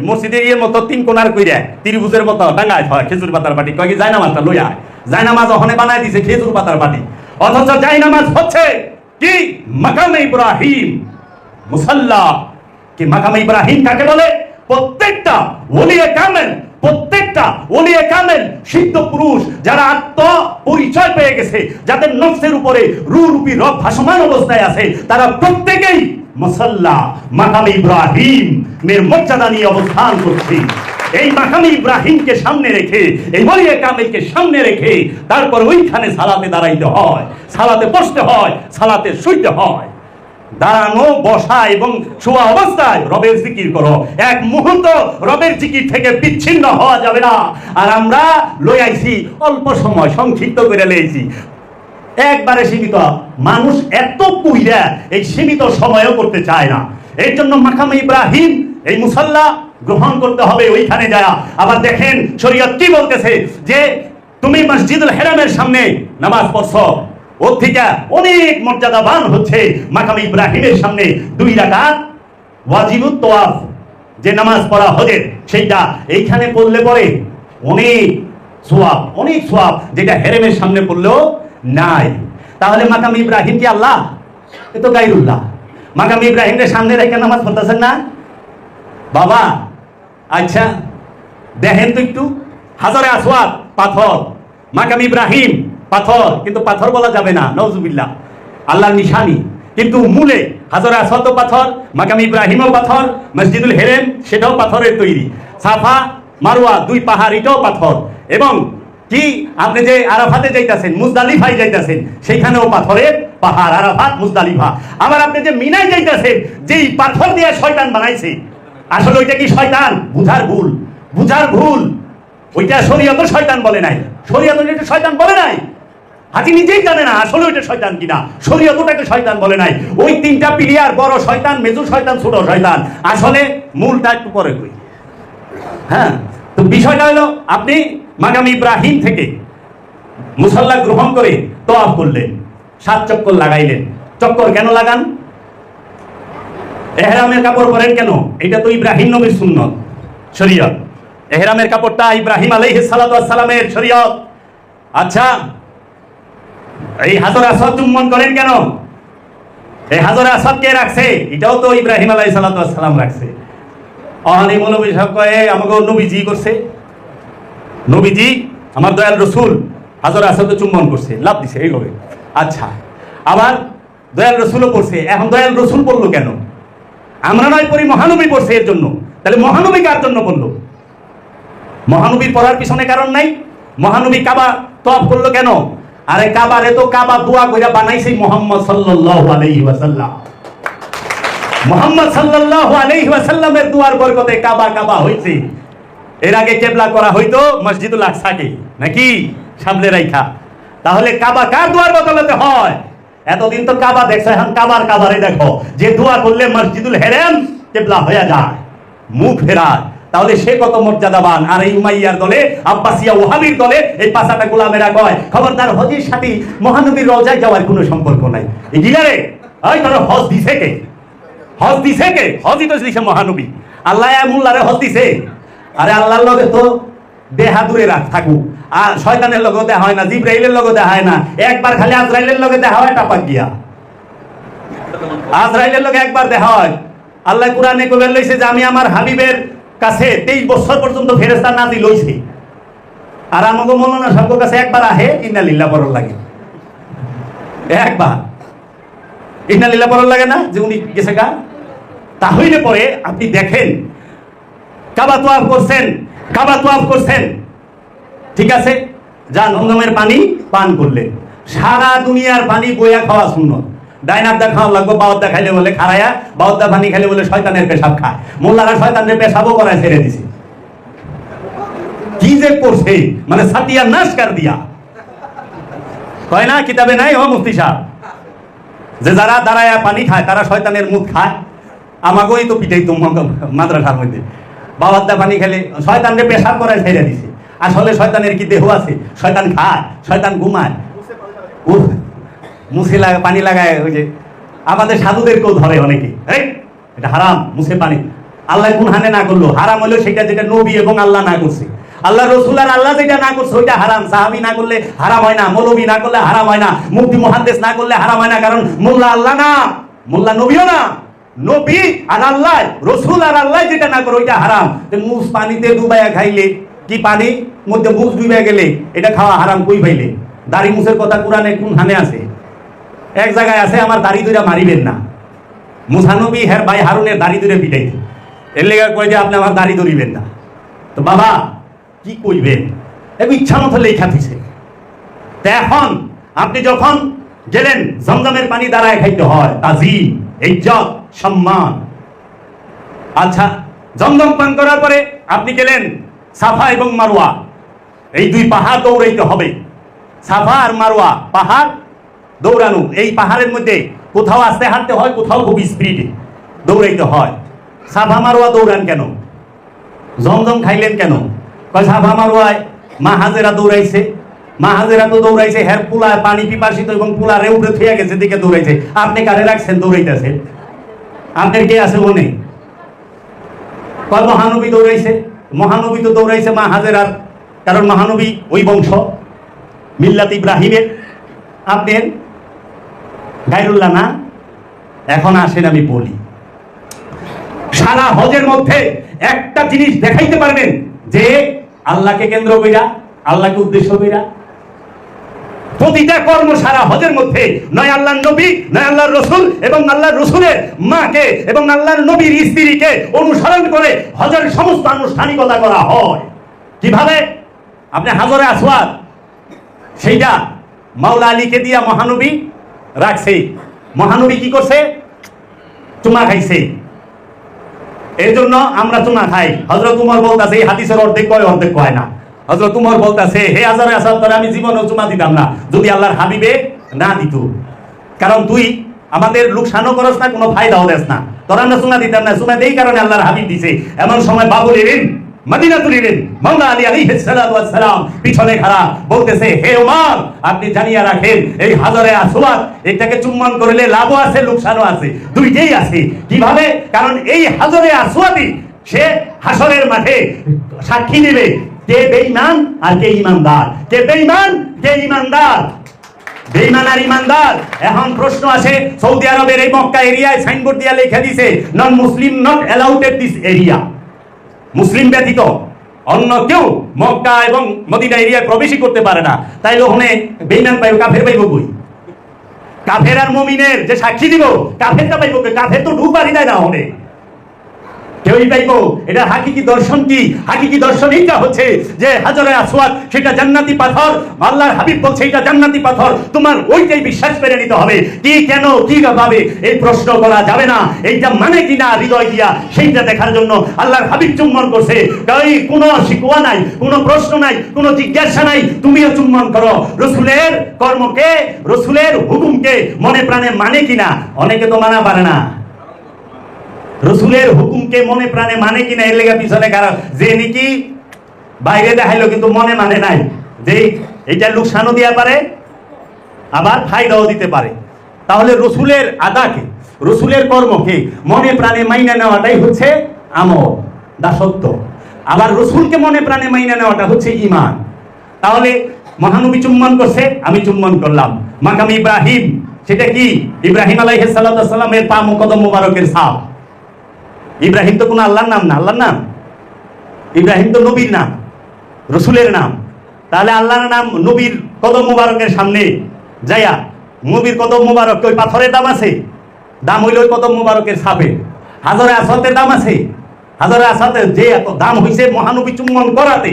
মসজিদের ইয়ের মতো 3 কোণার কইরা ত্রিভুজের মতো ডাঙায় হয় খেজুর পাতার পাটি, কয় কি জায়নামাজটা লইয়া জায়নামাজ অহনে বানায় দিছে খেজুর পাতার পাটি। অথচ জায়নামাজ হচ্ছে কি মাকামে ইব্রাহিম মুসাল্লা। কি মাকামে ইব্রাহিম কাকে বলে? প্রত্যেকটা ওলিয়ে কামেল, প্রত্যেকটা ওলিয়ে কামেল সিদ্ধ পুরুষ যারা আত্ম পরিচয় পেয়ে গেছে, যাদের নফসের উপরে রূপী রব ভাসমান অবস্থায় আছে, তারা প্রত্যেকেই মুসাল্লা মাকামে ইব্রাহিম এর মর্যাদা নিয়ে অবস্থান করছে। এই মাকামে ইব্রাহিমকে সামনে রেখে, এই ওলিয়ে কামেলকে সামনে রেখে তারপর ওইখানে সালাতে দাঁড়াইতে হয়, সালাতে বসতে হয়, সালাতে শুইতে হয়। দাঁড়ানো, বসা এবং শোয়া অবস্থায় রবের জিকির করো। এক মুহূর্ত রবের জিকির থেকে বিচ্ছিন্ন হওয়া যাবে না। আর আমরা লই আইছি অল্প সময়, সংক্ষিপ্ত করে লইছি, একবারে সীমিত। মানুষ এত পুইরা এই সীমিত সময়ও করতে চায় না। এর জন্য মাকামে ইব্রাহিম, এই মুসাল্লা গ্রহণ করতে হবে ওইখানে যায়। আবার দেখেন শরীয়ত কি বলতেছে, যে তুমি মসজিদুল হারামের সামনে নামাজ পড়ছো, ওর থেকে অনেক মর্যাদাবান হচ্ছে মাকামে ইব্রাহিমের সামনে 2 রাকাত ওয়াজিবুত তাওয়াফ, যে নামাজ পড়া হজের, সেইটা এইখানে পড়লে পরে অনেক সওয়াব, অনেক সওয়াব, যেটা হেরেমের সামনে পড়লেও নাই। তাহলে মাকামে ইব্রাহিম কি আল্লাহ? এ তো গায়রুল্লাহ। মাকামে ইব্রাহিমের সামনে রেখে নামাজ পড়তেছেন না বাবা? আচ্ছা দেখেন তো একটু, হাজারে আসওয়াদ পাথর, মাকাম ইব্রাহিম পাথর, কিন্তু পাথর বলা যাবে না, নওজুবিল্লাহ, আল্লাহর নিশানি। কিন্তু মূলে হাজারে আসওয়াদ পাথর, মাকাম ইব্রাহিমও পাথর, মসজিদুল হেরেম সেটাও পাথরের তৈরি, সাফা মারওয়া 2 পাহাড় এটাও পাথর। এবং কি আপনি যে আরাফাতে যাইতাছেন, মুজদালিফায় যাইতাছেন, সেইখানেও পাথরের পাহাড়, আরাফাত মুজদালিফা। আবার আপনি যে মিনায় যাইতাছেন, যেই পাথর দিয়ে শয়তান বানাইছে, আসলে ওইটা কি শয়তান? বুঝার ভুল, বুঝার ভুল। ওইটা শরীয়ত শয়তান বলে নাই, শরীয়ত এটা শয়তান বলে নাই। হাজি নিজেই জানে না আসলে ওইটা শয়তান কিনা, শরীয়ত ওটাকে শয়তান বলে নাই। ওই 3টা পিলিয়ার, বড় শয়তান, মেজু শয়তান, ছোট শয়তান, আসলে মূলটা একটু পরে কই। হ্যাঁ, তো বিষয়টা হলো আপনি মাকামে ইব্রাহিম থেকে মুসাল্লা গ্রহণ করে তওয়াফ করলেন, 7 চক্কর লাগাইলেন। চক্কর কেন লাগান? এহরামের কাপড় পরেন কেন? এটা তো ইব্রাহিম নবীর সুন্নত, শরীয়ত। এহরামের কাপড়টা ইব্রাহিম আলাইহিস সালাতু ওয়াস সালামের শরীয়ত। আচ্ছা, এই হাজর আসওয়াদ চুম্বন করেন কেন? এই হাজর আসওয়াদ কে রাখছে? এটাও তো ইব্রাহিম আলাইহিস সালাতু ওয়াস সালাম রাখছে। অহানি মৌলবী সব কয়ে আমাকে নবীজি করছে, নবীজি আমার দয়াল রসুল হাজর আসওয়াদ চুম্বন করছে, লাভ দিছে এইভাবে। আচ্ছা, আবার দয়াল রসুলও পড়ছে। এখন দয়াল রসুল পড়লো কেন? আমরা নয় পড়ি, মহানবী পড়ছে এর জন্য। তাহলে মহানবী কার জন্য পড়লো? মহানবী পড়ার পিছনে কারণ নাই। মহানবী কাবা তওয়াফ করলো কেন? আরে কাবারে তো কাবা দোয়া কইরা বানাইছে মুহাম্মদ সাল্লাল্লাহু আলাইহি ওয়াসাল্লাম। মুহাম্মদ সাল্লাল্লাহু আলাইহি ওয়াসাল্লামের দুয়ার বরকতে কাবা কাবা হইছে। এর আগে কিবলা করা হইতো মসজিদুল আকসাকে, নাকি সামনে রাইখা। তাহলে কাবা কার দুয়ার বদলাতে হয়? এতদিন তো কাবা দেখছো, এখন কাবার কাবারে দেখো, যে দোয়া করলে মসজিদুল হেরেম কিবলা হয়ে যায়, মুখ ফেরায়। তাহলে সে কত মর্যাদাবান। আর এই উমাইয়ার দলে, আব্বাসিয়া ওহাবির দলে এই পাঁচাটা গোলামেরা কয়, খবরদার, হজের সাথে মহানবীর রওজায় যাওয়ার কোনো সম্পর্ক নাই। এই ডিলারে ওই তোর হজ দিছে কে? হজ দিছে কে? হজই তো দিছে মহানবী। আল্লাহ মোল্লারে হজ দিছে। আরে আল্লাহর লগে তো দেহা দূরে রাখ থাকুক, আর শয়তানের লগে দেখা হয় না, জিবরাইলের লগে দেখা হয় না। একবার খালি আজরাইলের লগে দেখা হয় টাপাক গিয়া, আজরাইলের লগে একবার দেখা হয়। আল্লাহ কুরআনে কইবে লইছে যে আমি আমার হাবিবের কাছে 23 বছর পর্যন্ত ফেরেশতা নাজিল হইছে। আর আমাকে মৌলানা সাহেবের কাছে একবার আহে, ইন্না লিল্লাহ পড়ার লাগে। একবার ইন্না লিল্লাহ পড়ার লাগে না, যে উনি গেছে গা। তাহলে পরে আপনি দেখেন, কাবা তওয়াফ করছেন, কাবা তওয়াফ করছেন, ঠিক আছে, যা জমজমের পানি পান করলেন। সারা দুনিয়ার পানি বইয়া খাওয়া সুন্নত। ডাইনারদা খাওয়া লাগবে, বাওয়াদা খাইলে বলে খারায়া, বাওয়াদা পানি খাইলে বলে শয়তানের পেশাব খায়। মোল্লারা শয়তানের পেশাবও করায় ছেড়ে দিছে। কি যে করছে, মানে সাতিয়া নাশ কর দিয়া। কয় না কিতাবে নাই ও মুফতি সাহেব, যে যারা দাঁড়ায়া পানি খায় তারা শয়তানের মুখ খায়। আমাকেই তো পিটাই তো মাদ্রাসার মধ্যে, বাওয়াদা পানি খেলে শয়তানের পেশাব করায় ছেড়ে দিছে। আসলে শয়তানের কি দেহ আছে? শয়তান খায়, শয়তান ঘুমায়, মুছে পানি লাগায়। ওই যে আমাদের সাধুদেরকেও ধরে অনেকে, এটা হারাম, মুছে পানি। আল্লাহ কোন হানে না করলো? হারাম হলো সেটা যেটা নবী এবং আল্লাহ না করছে। আল্লাহ রসুল আর আল্লাহ যেটা না করছে ওইটা হারাম। সাহাবী না করলে হারাম হয় না, মৌলবী না করলে হারাম হয় না, মুফতি মুহাদ্দিস না করলে হারাম হয় না। কারণ মোল্লা আল্লাহ না, মোল্লা নবীও না। নবী আর আল্লাহ, রসুল আর আল্লাহ যেটা না করে ওইটা হারাম। মুছ পানিতে ডুবাইয়া খাইলে কি, পানি মধ্যে মুছ ডুবে গেলে এটা খাওয়া হারাম কই পাইলে? দাড়ি মুছের কথা কোরআনে কোন হানে আছে? এক জায়গায় আছে, আমার দাড়ি দুইটা মারিবেন না। মুসানবী হের ভাই হারুনের দাড়ি দুইটা পিটাইছে, এর লেগে কই যে আপনি আমার দাড়ি ধরিবেন না। তো বাবা কি কইবেন? এক ইচ্ছা মতো লেখা দিছে। তো এখন আপনি যখন গেলেন, জমজমের পানি দাঁড়ায় খাইতে হয়, তাজিম ইজ্জত, সম্মান। আচ্ছা, জমজম পান করার পরে আপনি গেলেন সাফা এবং মারওয়া, এই দুই পাহাড় দৌড়াইতে হবে। সাফা আর মারওয়া পাহাড় দৌড়ানো, এই পাহাড়ের মধ্যে কোথাও আস্তে হাঁটতে হয়, কোথাও খুব স্পিডে দৌড়াইতে হয়। সাফা মারওয়া দৌড়ান কেন? জমজম খাইলেন কেন? কয় সাফা মারওয়ায় মা হাজেরা দৌড়াইছে, মা হাজেরা তো দৌড়াইছে, হ্যাঁ পুলা পানি পিপাসিত এবং পুলারে উপরে থুয়ে গেছে দিকে দৌড়াইছে। আপনি কারে রাখছেন দৌড়াইতেছেন? আপনার কে আছে মনে? কয় মহানবী দৌড়াইছে। মহানবী তো দৌড়াইছে মা হাজেরার, কারণ মহানবী ওই বংশ, মিল্লাত ইব্রাহিমের। আপনি গায়রুল্লাহ না? এখন আসেন আমি বলি, সারা হজের মধ্যে একটা জিনিস দেখাইতে পারবেন যে আল্লাহকে কেন্দ্র কইরা, আল্লাহকে উদ্দেশ্য কইরা প্রতিটা কর্ম সারা হজের মধ্যে নয় আল্লাহর নবী, নয় আল্লাহর রসুল এবং আল্লাহর রসুলের মাকে এবং আল্লাহর নবীর স্ত্রীকে অনুসরণ করে হজের সমস্ত আনুষ্ঠানিকতা করা হয়। কিভাবে? আপনি হাজরে আসওয়াদ, সেইটা মাওলা আলীকে দিয়া মহানবী রাখছে। মহানবী কি করছে? চুমা খাইছে। এর জন্য আমরা চুমা খাই। হযরত উমর বলতাছে, এই হাদিসের অর্ধেক কয়, অর্ধেক কয় না। হযরত উমর বলতাছে, হে হাজরে আসওয়াদ, তোরে আমি জীবনেও চুমা দিতাম না যদি আল্লাহর হাবিবে না দিত। কারণ তুই আমাদের লোকসানও করস না, কোনো ফায়দাও দেস না, তোরা আমরা চুমা দিতাম না। চুমা দেই কারণে আল্লাহর হাবিব দিছে। এমন সময় বাবুল ইরিন, মদিনাতুল ইরিন, মাওলা আলী আলাইহিস সালাতু ওয়াস সালাম পিছনে খাড়া, বলতেছে, হে ওমর, আপনি জানিয়ে রাখেন এই হাজরে আসওয়াদ, এটাকে চুম্বন করলে লাভও আছে, লোকসানও আছে, দুইটাই আছে। কিভাবে? কারণ এই হাজরে আসওয়াদই সে হাসরের মাঠে সাক্ষী দিবে কে বেঈমান আর কে ঈমানদার, কে বেঈমান কে ঈমানদার। বেঈমান আর ঈমানদার। এখন প্রশ্ন আসে, সৌদি আরবের এই মক্কা এরিয়ায় সাইনবোর্ড দিয়া লেখা দিছে, non Muslim not allowed at this area. মুসলিম ব্যতীত অন্য কেউ মক্কা এবং মদিনা এরিয়ায় প্রবেশই করতে পারে না। তাইলে ওখানে বেঈমান পাইব, কাফের পাইব কই? কাফের আর মুমিনের যে সাক্ষী দিব, কাফেরটা পাইব কই? কাফের তো ঢুকবারই দেয় না ওখানে, কেউই পাইব। এটা হাকিকি দর্শন কি? হাকিকি দর্শন এইটা হচ্ছে যে হাজরে আসওয়াদ সেটা জান্নাতি পাথর। আল্লাহর হাবিব বলছে এটা জান্নাতি পাথর, তোমার ওইটাই বিশ্বাস করে নিতে হবে। কি, কেন, কি ভাবে এই প্রশ্ন করা যাবে না। এইটা মানে কিনা হৃদয় দিয়া সেইটা দেখার জন্য আল্লাহর হাবিব চুম্বন করছে। তাই কোনো শিকওয়া নাই, কোনো প্রশ্ন নাই, কোনো জিজ্ঞাসা নাই, তুমিও চুম্বন করো। রসুলের কর্মকে, রসুলের হুকুমকে মনে প্রাণে মানে কিনা? অনেকে তো মানা পারে না। রসুলের হুকুমকে মনে প্রাণে মানে কিনা, এর লেগে পিছনে কারণ যে নাকি বাইরে দেখাইলো কিন্তু মনে মানে নাই, যে এইটা লোকসানও দিয়া পারে আবার ফায়দাও দিতে পারে। তাহলে রসুলের আদাকে, রসুলের কর্মকে মনে প্রাণে মাইনা নেওয়াটাই হচ্ছে আমল, দাসত্ব। আবার রসুলকে মনে প্রাণে মাইনা নেওয়াটা হচ্ছে ঈমান। তাহলে মহানবী চুম্বন করছে, আমি চুম্বন করলাম। মাকাম ইব্রাহিম, সেটা কি? ইব্রাহিম আলাইহিস সালাতু ওয়াস সালামের পা মুকদ্দম মুবারকের ছাপ। ইব্রাহিম তো কোনো আল্লাহর নাম না, আল্লাহর নাম। ইব্রাহিম তো নবীর নাম, রসুলের নাম। তাহলে আল্লাহর নাম নবীর কদম মুবারকের সামনে যাইয়া, নবীর কদম মুবারক ওই পাথরের দাম আছে? দাম হইল ওই কদম মুবারকের ছাপে। হাজরে আসওয়াদের দাম আছে? হাজরে আসওয়াদের যে এত দাম হইছে মহানবী চুম্বন করাতে,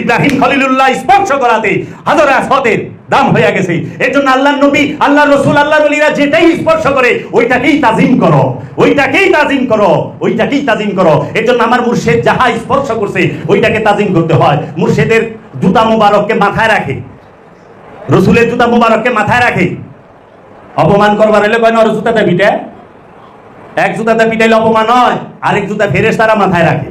ইব্রাহিম খলিলুল্লাহ স্পর্শ করাতে হাজরে আসওয়াদের দাম হয়ে গেছে। এর জন্য আল্লাহর নবী, আল্লাহর রসুল, আল্লাহর ওলিরা যেটাই স্পর্শ করে ওইটাকেই তাজিম করো, ওইটাকেই তাজিম করো, ওইটাকেই তাজিম করো। এর জন্য আমার মুর্শিদ যাহা স্পর্শ করছে ওইটাকে তাজিম করতে হয়। মুর্শিদের জুতা মুবারককে মাথায় রাখে, রসুলের জুতা মুবারককে মাথায় রাখে। অপমান করবার হলে কয় না, ওর জুতাটা পিটে, এক জুতাটা পিটাইলে অপমান হয়, আরেক জুতা ফেরেশতারা মাথায় রাখে।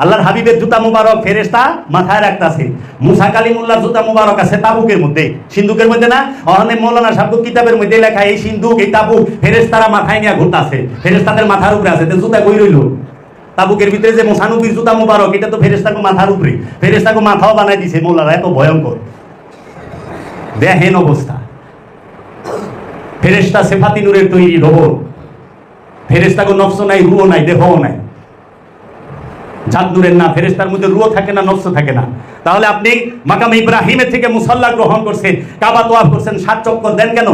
আল্লাহর হাবিবের জুতা মুবারক ফেরেশতা মাথায় রাখতেছে। মুসা কালিমুল্লাহর জুতা মুবারক আছে তাবুকের মধ্যে, সিন্ধুকের মধ্যে না। ওখানে মৌলানা সাহেব কিতাবের মধ্যে লেখা, এই সিন্ধুক, এই তাবুক ফেরেশতারা মাথায় নিয়ে ঘুরতাছে, ফেরেশতাদের মাথার উপরে আছে। তো জুতা কই রইল? তাবুকের ভিতরে যে মুসানবীর জুতা মুবারক, এটা তো ফেরেশতাকে মাথার উপরে, ফেরেশতাকে মাথাও বানাই দিছে মৌলানা। এত ভয়ঙ্কর দেখেন অবস্থা। ফেরেশতা সেফাতি নূরের তৈরি রোবট। ফেরেশতাকে নফস নাই, রুও নাই, দেহও নাই, জাত নূরের না। ফেরেশতার মধ্যে রুও থাকে না, নফস থাকে না। তাহলে আপনি মাকাম ইব্রাহিমের থেকে মুসাল্লা গ্রহণ করছেন, কাবা তোয়াফ করছেন, 7 চক্কর দেন কেন?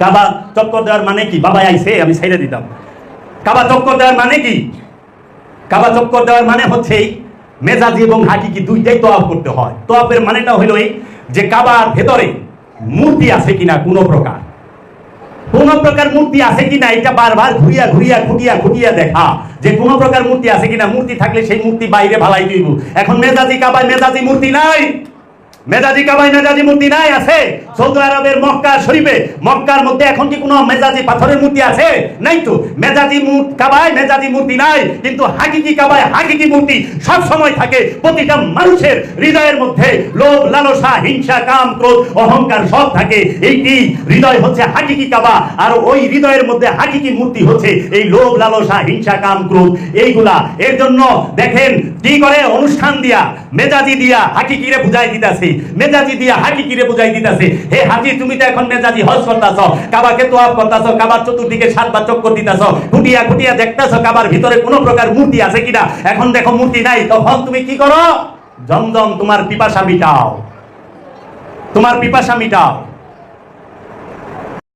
কাবা চক্কর দেওয়ার মানে কি? বাবা আইছে আমি ছেড়ে দিতাম। কাবা চক্কর দেওয়ার মানে কি? কাবা চক্কর দেওয়ার মানে হচ্ছে মেজাজি এবং হাকিকি দুইটাই তোয়াফ করতে হয়। তোয়াফের মানেটা হলো এই যে কাবার ভেতরে মূর্তি আছে কিনা কোনো প্রকার, কোন প্রকার মূর্তি আছে কিনা এটা বারবার ঘুরিয়া ঘুরিয়া খুঁটিয়া খুঁটিয়া দেখা, যে কোন প্রকার মূর্তি আছে কিনা। মূর্তি থাকলে সেই মূর্তি বাইরে ভালাই দিব। এখন মেজাজি কাবায় মেজাজি মূর্তি নাই, মেজাজি কাবায় মেজাজি মূর্তি নাই। আছে সৌদি আরবের মক্কা শরীফে, মক্কার মধ্যে এখন কি কোনো মেজাজি পাথরের মূর্তি আছে? নাই তো। মেজাজি কাবায় মেজাজি মূর্তি নাই, কিন্তু হাকিকি কাবায় হাকিকি মূর্তি সব সময় থাকে। প্রতিটা মানুষের হৃদয়ের মধ্যে লোভ, লালসা, হিংসা, কাম, ক্রোধ, অহংকার সব থাকে। এইটি হৃদয় হচ্ছে হাকিকি কাবা, আর ওই হৃদয়ের মধ্যে হাকিকি মূর্তি হচ্ছে এই লোভ, লালসা, হিংসা, কাম, ক্রোধ এইগুলা। এর জন্য দেখেন কি করে অনুষ্ঠান দিয়া, মেজাজি দিয়া হাকিকিরে বুঝাই দিতেছে, মেজাজি দিয়া হাকিকিরে বুঝাই দিতেছে। হে হাজি, তুমি তো এখন মেজাজি হজ করতেছ, কাবাকে তোয়াফ করতেছ, কাবার চতুর্দিকে 7 বার চক্কর দিতেছ, খুঁটিয়া খুঁটিয়া দেখতেছ কাবার ভিতরে কোনো প্রকার মূর্তি আছে কিনা। এখন দেখো মূর্তি নাই, তখন তুমি কি করো? জমজম তোমার পিপাসা মিটাও, তোমার পিপাসা মিটাও।